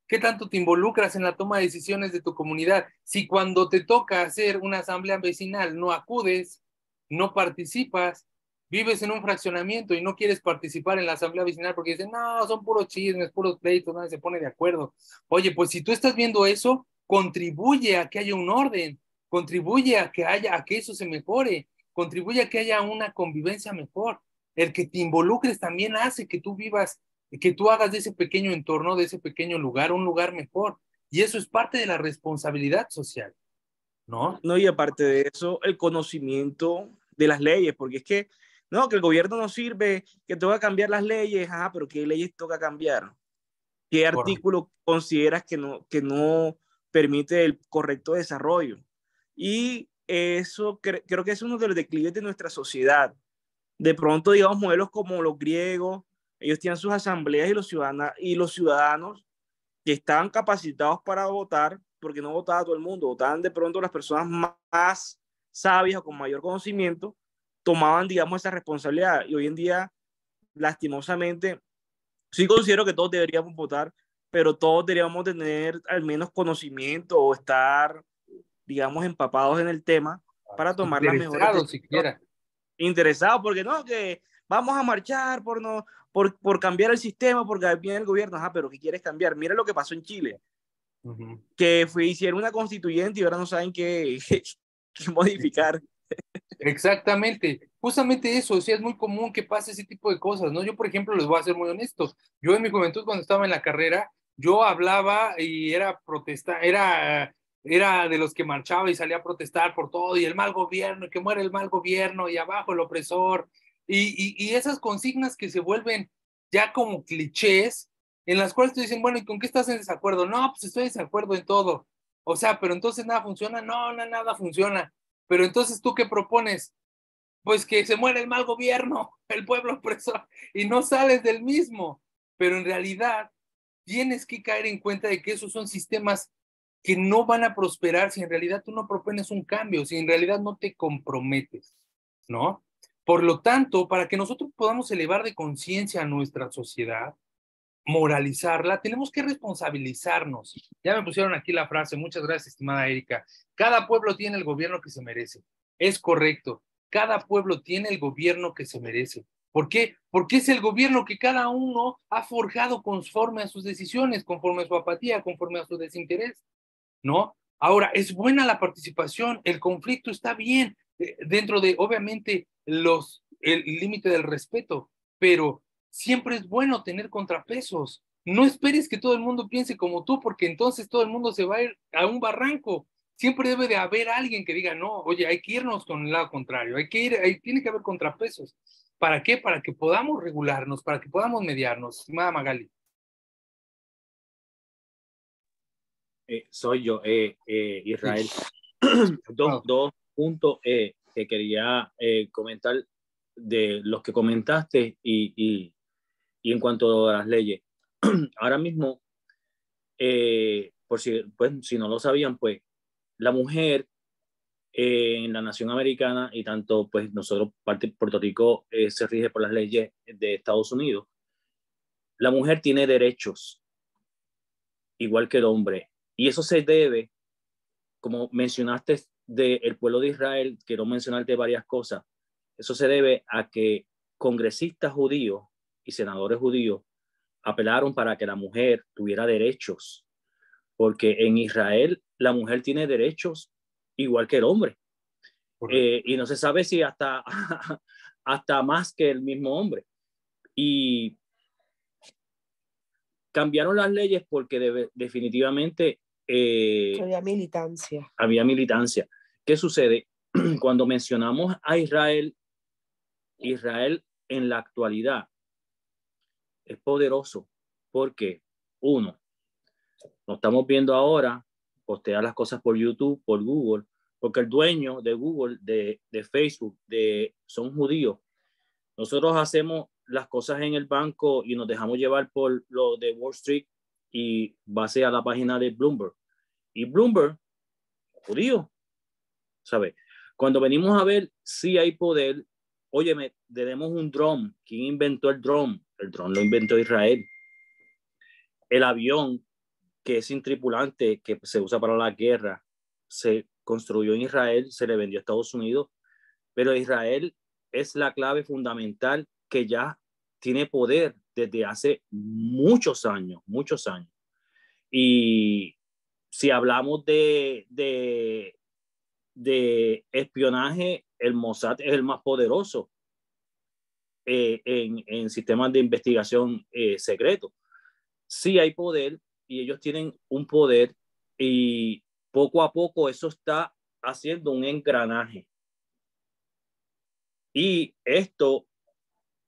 ¿Qué tanto te involucras en la toma de decisiones de tu comunidad? Si cuando te toca hacer una asamblea vecinal no acudes, no participas, vives en un fraccionamiento y no quieres participar en la asamblea vecinal porque dicen, no, son puros chismes, puros pleitos, nadie se pone de acuerdo. Oye, pues si tú estás viendo eso, contribuye a que haya un orden, contribuye a que eso se mejore, contribuye a que haya una convivencia mejor. El que te involucres también hace que tú vivas, que tú hagas de ese pequeño entorno, de ese pequeño lugar, un lugar mejor. Y eso es parte de la responsabilidad social, ¿no? No, y aparte de eso, el conocimiento de las leyes, porque es que, no, que el gobierno no sirve, que toca cambiar las leyes, pero ¿qué leyes toca cambiar? ¿Qué artículo consideras que no permite el correcto desarrollo? Y eso creo que es uno de los declives de nuestra sociedad. De pronto, digamos, modelos como los griegos, ellos tienen sus asambleas y los ciudadanos que estaban capacitados para votar, porque no votaba todo el mundo, votaban de pronto las personas más sabias o con mayor conocimiento, tomaban, digamos, esa responsabilidad. Y hoy en día, lastimosamente, sí considero que todos deberíamos votar, pero todos deberíamos tener al menos conocimiento o estar, digamos, empapados en el tema para tomar las mejores decisiones. Siquiera. Interesados, porque no, que vamos a marchar por cambiar el sistema, porque viene el gobierno. Pero ¿qué quieres cambiar? Mira lo que pasó en Chile, que hicieron una constituyente y ahora no saben qué modificar. Exactamente, justamente eso, o sea, es muy común que pase ese tipo de cosas, ¿no? Yo, por ejemplo, les voy a ser muy honestos, yo en mi juventud cuando estaba en la carrera, yo hablaba y era de los que marchaba y salía a protestar por todo, y el mal gobierno, y que muere el mal gobierno, y abajo el opresor, y esas consignas que se vuelven ya como clichés, en las cuales te dicen, bueno, ¿y con qué estás en desacuerdo? No, pues estoy en desacuerdo en todo, o sea, pero entonces nada funciona, no, nada funciona. Pero entonces, ¿tú qué propones? Pues que se muera el mal gobierno, el pueblo opresor, y no sales del mismo. Pero en realidad tienes que caer en cuenta de que esos son sistemas que no van a prosperar si en realidad tú no propones un cambio, si en realidad no te comprometes, ¿no? Por lo tanto, para que nosotros podamos elevar de conciencia a nuestra sociedad, moralizarla, tenemos que responsabilizarnos. Ya me pusieron aquí la frase, muchas gracias, estimada Erika. Cada pueblo tiene el gobierno que se merece. Es correcto. Cada pueblo tiene el gobierno que se merece. ¿Por qué? Porque es el gobierno que cada uno ha forjado conforme a sus decisiones, conforme a su apatía, conforme a su desinterés, ¿no? Ahora, es buena la participación, el conflicto está bien, dentro de, obviamente, el límite del respeto, pero siempre es bueno tener contrapesos. No esperes que todo el mundo piense como tú, porque entonces todo el mundo se va a ir a un barranco. Siempre debe de haber alguien que diga, no, oye, hay que irnos con el lado contrario, tiene que haber contrapesos. ¿Para qué? Para que podamos regularnos, para que podamos mediarnos, estimada Magali. Soy yo, Israel. Dos puntos que quería comentar de los que comentaste y en cuanto a las leyes. Ahora mismo, si no lo sabían, pues la mujer en la nación americana y tanto pues nosotros, Puerto Rico, se rige por las leyes de Estados Unidos. La mujer tiene derechos igual que el hombre y eso se debe, como mencionaste del pueblo de Israel, quiero mencionarte varias cosas. Eso se debe a que congresistas judíos y senadores judíos apelaron para que la mujer tuviera derechos, porque en Israel la mujer tiene derechos igual que el hombre. Y no se sabe si hasta más que el mismo hombre. Y cambiaron las leyes porque definitivamente había militancia. ¿Qué sucede? Cuando mencionamos a Israel en la actualidad es poderoso porque, uno, lo estamos viendo ahora, postea las cosas por YouTube, por Google, porque el dueño de Google, de Facebook, son judíos. Nosotros hacemos las cosas en el banco y nos dejamos llevar por lo de Wall Street y base a la página de Bloomberg. Y Bloomberg, judío, ¿sabes? Cuando venimos a ver si hay poder, óyeme, tenemos un dron. ¿Quién inventó el dron? El dron lo inventó Israel. el avión que es sin tripulante, que se usa para la guerra, se construyó en Israel, se le vendió a Estados Unidos, pero Israel es la clave fundamental que ya tiene poder desde hace muchos años, muchos años. Y si hablamos de espionaje, el Mossad es el más poderoso en sistemas de investigación secreto. Sí hay poder y ellos tienen un poder y poco a poco eso está haciendo un engranaje. Y esto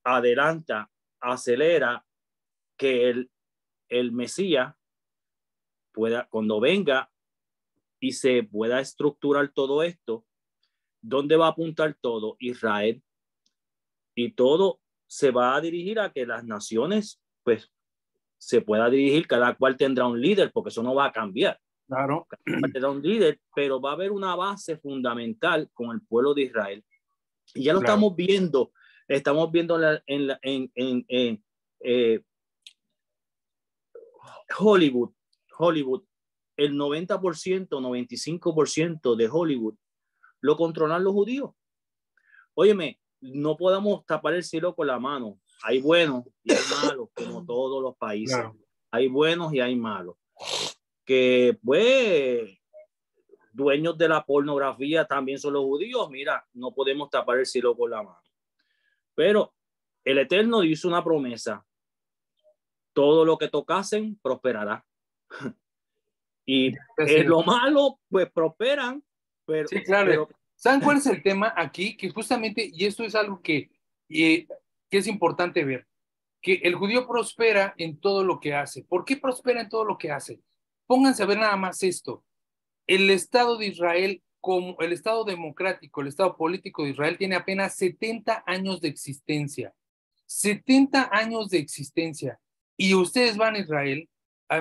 adelanta, acelera que el Mesías pueda, cuando venga y se pueda estructurar todo esto, ¿dónde va a apuntar todo? Israel. Y todo se va a dirigir a que las naciones, pues, se pueda dirigir, cada cual tendrá un líder, porque eso no va a cambiar. Claro. Cada cual tendrá un líder, pero va a haber una base fundamental con el pueblo de Israel. Y ya lo Claro. estamos viendo en Hollywood, el 90%, 95% de Hollywood lo controlan los judíos. Óyeme, no podemos tapar el cielo con la mano. Hay buenos y hay malos, como todos los países. Claro. Hay buenos y hay malos. Que, pues, dueños de la pornografía también son los judíos. Mira, no podemos tapar el cielo con la mano. Pero el Eterno hizo una promesa. Todo lo que tocasen prosperará. Y lo malo, pues prosperan. Pero, sí, claro. Pero, ¿saben cuál es el tema aquí? Que justamente, y esto es algo que es importante ver, que el judío prospera en todo lo que hace. ¿Por qué prospera en todo lo que hace? Pónganse a ver nada más esto. El Estado de Israel, como el Estado democrático, el Estado político de Israel, tiene apenas 70 años de existencia. 70 años de existencia. Y ustedes van a Israel.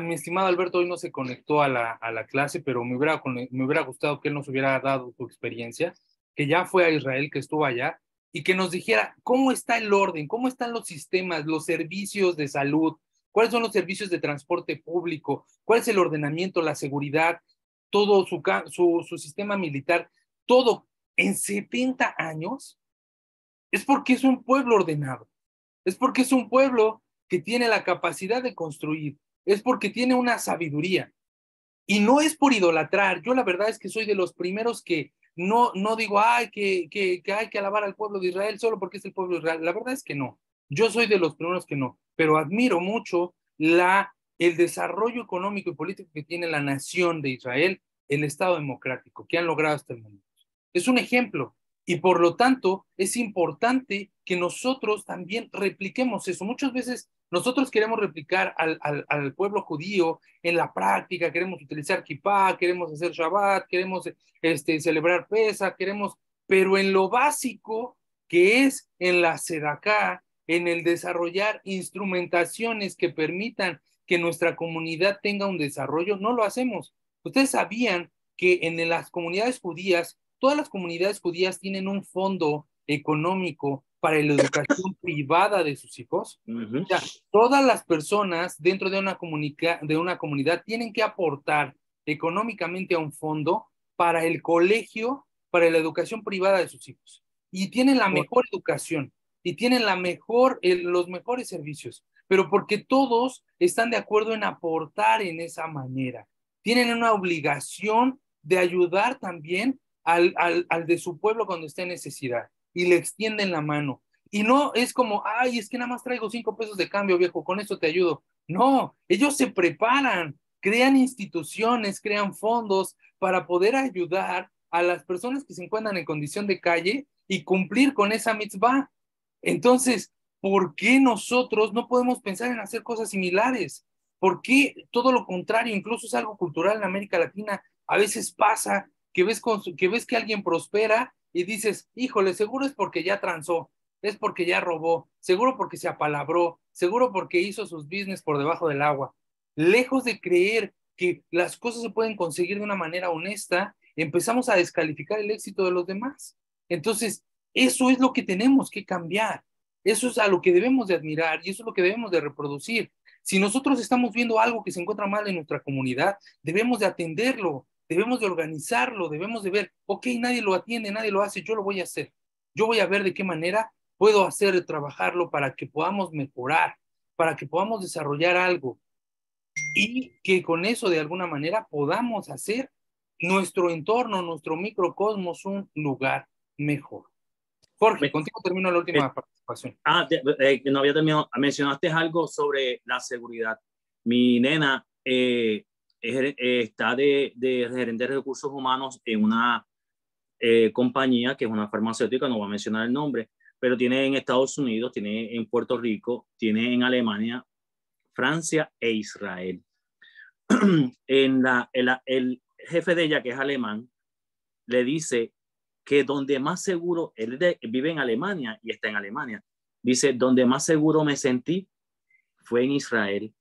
Mi estimado Alberto hoy no se conectó a la clase, pero me hubiera gustado que él nos hubiera dado su experiencia, que ya fue a Israel, que estuvo allá, y que nos dijera cómo está el orden, cómo están los sistemas, los servicios de salud, cuáles son los servicios de transporte público, cuál es el ordenamiento, la seguridad, todo su sistema militar, todo en 70 años. Es porque es un pueblo ordenado, es porque es un pueblo que tiene la capacidad de construir, es porque tiene una sabiduría. Y no es por idolatrar. Yo la verdad es que soy de los primeros que no digo, ay, que hay que alabar al pueblo de Israel solo porque es el pueblo de Israel. La verdad es que no. Yo soy de los primeros que no. Pero admiro mucho el desarrollo económico y político que tiene la nación de Israel, el Estado democrático, que han logrado hasta el momento. Es un ejemplo. Y por lo tanto, es importante que nosotros también repliquemos eso. Muchas veces nosotros queremos replicar al pueblo judío en la práctica, queremos utilizar kippah, queremos hacer Shabbat, queremos celebrar Pesach, pero en lo básico que es en la Sedaká, en el desarrollar instrumentaciones que permitan que nuestra comunidad tenga un desarrollo, no lo hacemos. Ustedes sabían que en las comunidades judías, todas las comunidades judías tienen un fondo económico para la educación privada de sus hijos. O sea, todas las personas dentro de una comunidad tienen que aportar económicamente a un fondo para el colegio, para la educación privada de sus hijos. Y tienen la mejor educación y tienen los mejores servicios, pero porque todos están de acuerdo en aportar en esa manera. Tienen una obligación de ayudar también al de su pueblo cuando esté en necesidad y le extienden la mano. Y no es como, ay, es que nada más traigo 5 pesos de cambio, viejo, con eso te ayudo. No, ellos se preparan, crean instituciones, crean fondos para poder ayudar a las personas que se encuentran en condición de calle y cumplir con esa mitzvah. Entonces, ¿por qué nosotros no podemos pensar en hacer cosas similares? ¿Por qué todo lo contrario? Incluso es algo cultural en América Latina. A veces pasa que ves que alguien prospera y dices, híjole, seguro es porque ya transó, es porque ya robó, seguro porque se apalabró, seguro porque hizo sus business por debajo del agua. Lejos de creer que las cosas se pueden conseguir de una manera honesta, empezamos a descalificar el éxito de los demás. Entonces, eso es lo que tenemos que cambiar. Eso es a lo que debemos de admirar y eso es lo que debemos de reproducir. Si nosotros estamos viendo algo que se encuentra mal en nuestra comunidad, debemos de atenderlo, debemos de organizarlo, debemos de ver, ok, nadie lo atiende, nadie lo hace, yo lo voy a hacer. Yo voy a ver de qué manera puedo hacer, trabajarlo para que podamos mejorar, para que podamos desarrollar algo y que con eso de alguna manera podamos hacer nuestro entorno, nuestro microcosmos un lugar mejor. Jorge, contigo termino la última participación. No había terminado. Mencionaste algo sobre la seguridad. Mi nena está de gerente de recursos humanos en una compañía que es una farmacéutica, no voy a mencionar el nombre, pero tiene en Estados Unidos, tiene en Puerto Rico, tiene en Alemania, Francia e Israel. El jefe de ella, que es alemán, le dice que donde más seguro, vive en Alemania y está en Alemania, dice, donde más seguro me sentí fue en Israel.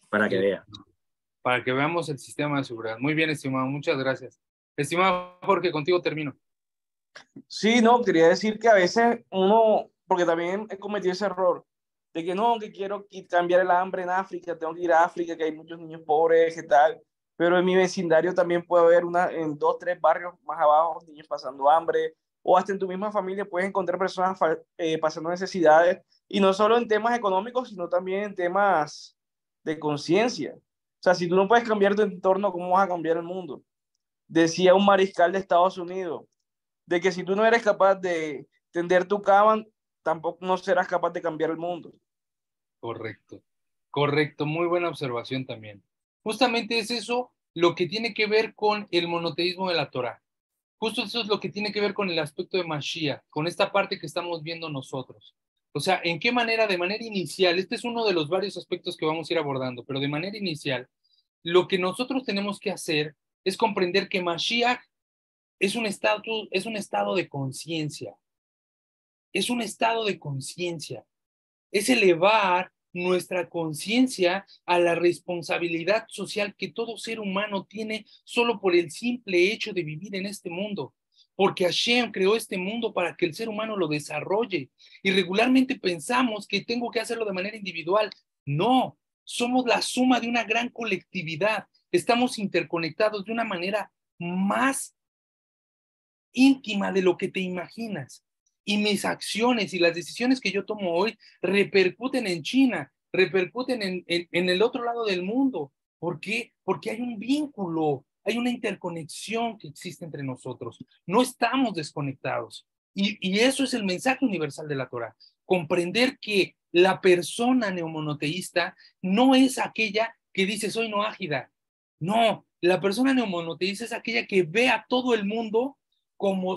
Para que vea. Para que veamos el sistema de seguridad. Muy bien, estimado, muchas gracias. Estimado Jorge, contigo termino. Sí, no, quería decir que a veces uno, porque también he cometido ese error, de que no, que quiero cambiar el hambre en África, tengo que ir a África, que hay muchos niños pobres, que tal, pero en mi vecindario también puede haber en 2, 3 barrios más abajo, niños pasando hambre, o hasta en tu misma familia puedes encontrar personas pasando necesidades, y no solo en temas económicos, sino también en temas de conciencia. O sea, si tú no puedes cambiar tu entorno, ¿cómo vas a cambiar el mundo? Decía un mariscal de Estados Unidos, de que si tú no eres capaz de tender tu cama, tampoco no serás capaz de cambiar el mundo. Correcto, correcto, muy buena observación también. Justamente es eso lo que tiene que ver con el monoteísmo de la Torá. Justo eso es lo que tiene que ver con el aspecto de Mashiach, con esta parte que estamos viendo nosotros. O sea, ¿en qué manera? De manera inicial, este es uno de los varios aspectos que vamos a ir abordando, pero de manera inicial, lo que nosotros tenemos que hacer es comprender que Mashiach es un estado de conciencia. Es un estado de conciencia. Es elevar nuestra conciencia a la responsabilidad social que todo ser humano tiene solo por el simple hecho de vivir en este mundo. Porque Hashem creó este mundo para que el ser humano lo desarrolle. Y regularmente pensamos que tengo que hacerlo de manera individual. No, somos la suma de una gran colectividad. Estamos interconectados de una manera más íntima de lo que te imaginas. Y mis acciones y las decisiones que yo tomo hoy repercuten en China, repercuten en el otro lado del mundo. ¿Por qué? Porque hay un vínculo, hay una interconexión que existe entre nosotros. No estamos desconectados. Y eso es el mensaje universal de la Torá. Comprender que la persona neomonoteísta no es aquella que dice soy noágida. No, la persona neomonoteísta es aquella que ve a todo el mundo como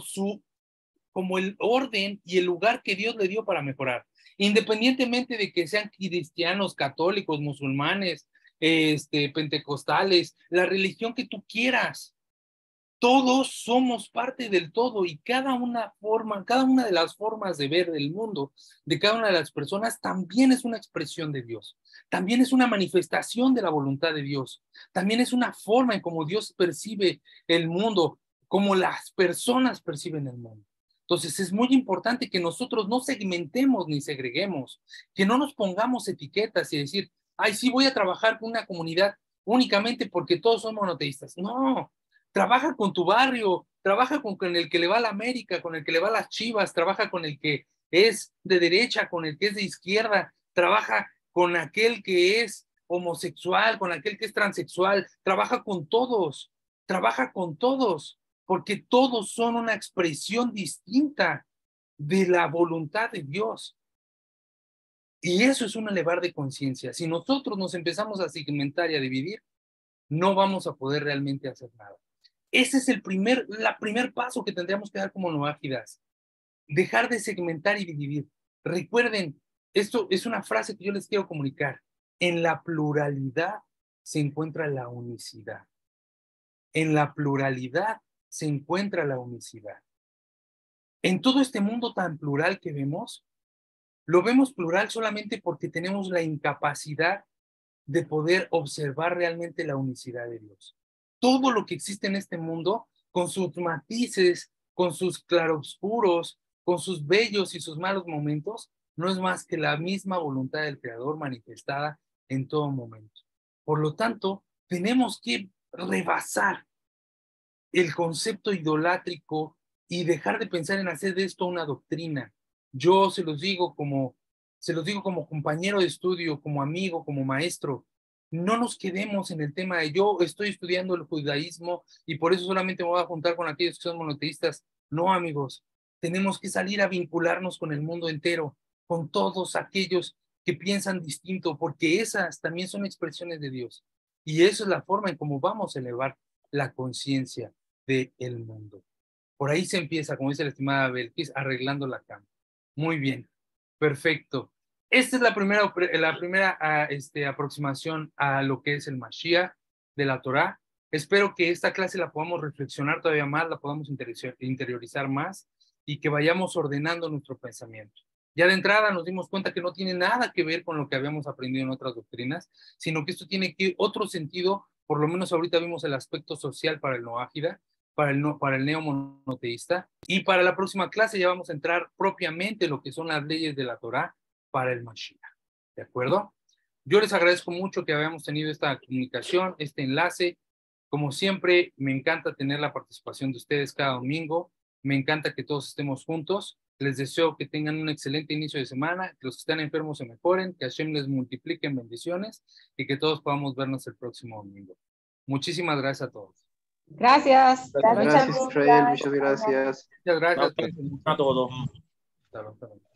el orden y el lugar que Dios le dio para mejorar, independientemente de que sean cristianos, católicos, musulmanes, pentecostales, la religión que tú quieras. Todos somos parte del todo y cada una de las formas de ver el mundo de cada una de las personas también es una expresión de Dios, también es una manifestación de la voluntad de Dios, también es una forma en cómo Dios percibe el mundo, como las personas perciben el mundo. Entonces es muy importante que nosotros no segmentemos ni segreguemos, que no nos pongamos etiquetas y decir, ay, sí voy a trabajar con una comunidad únicamente porque todos son monoteístas. No. Trabaja con tu barrio, trabaja con el que le va a la América, con el que le va a las Chivas, trabaja con el que es de derecha, con el que es de izquierda, trabaja con aquel que es homosexual, con aquel que es transexual, trabaja con todos, porque todos son una expresión distinta de la voluntad de Dios. Y eso es un elevar de conciencia. Si nosotros nos empezamos a segmentar y a dividir, no vamos a poder realmente hacer nada. Ese es el primer paso que tendríamos que dar como noágidas. Dejar de segmentar y dividir. Recuerden, esto es una frase que yo les quiero comunicar. En la pluralidad se encuentra la unicidad. En la pluralidad se encuentra la unicidad. En todo este mundo tan plural que vemos, lo vemos plural solamente porque tenemos la incapacidad de poder observar realmente la unicidad de Dios. Todo lo que existe en este mundo, con sus matices, con sus claroscuros, con sus bellos y sus malos momentos, no es más que la misma voluntad del Creador manifestada en todo momento. Por lo tanto, tenemos que rebasar el concepto idolátrico y dejar de pensar en hacer de esto una doctrina. Yo se los digo como compañero de estudio, como amigo, como maestro. No nos quedemos en el tema de yo estoy estudiando el judaísmo y por eso solamente me voy a juntar con aquellos que son monoteístas. No, amigos, tenemos que salir a vincularnos con el mundo entero, con todos aquellos que piensan distinto, porque esas también son expresiones de Dios. Y eso es la forma en cómo vamos a elevar la conciencia del mundo. Por ahí se empieza, como dice la estimada Belkis, arreglando la cama. Muy bien, perfecto. Esta es la primera aproximación a lo que es el Mashiach de la Torá. Espero que esta clase la podamos reflexionar todavía más, la podamos interiorizar más y que vayamos ordenando nuestro pensamiento. Ya de entrada nos dimos cuenta que no tiene nada que ver con lo que habíamos aprendido en otras doctrinas, sino que esto tiene otro sentido. Por lo menos ahorita vimos el aspecto social para el noágida, para el neomonoteísta, y para la próxima clase ya vamos a entrar propiamente en lo que son las leyes de la Torá para el Mashiach. ¿De acuerdo? Yo les agradezco mucho que hayamos tenido esta comunicación, este enlace. Como siempre, me encanta tener la participación de ustedes cada domingo. Me encanta que todos estemos juntos. Les deseo que tengan un excelente inicio de semana, que los que están enfermos se mejoren, que Hashem les multiplique en bendiciones y que todos podamos vernos el próximo domingo. Muchísimas gracias a todos. Gracias. Gracias, Israel. Muchas gracias. Muchas gracias. A todos. Hasta luego.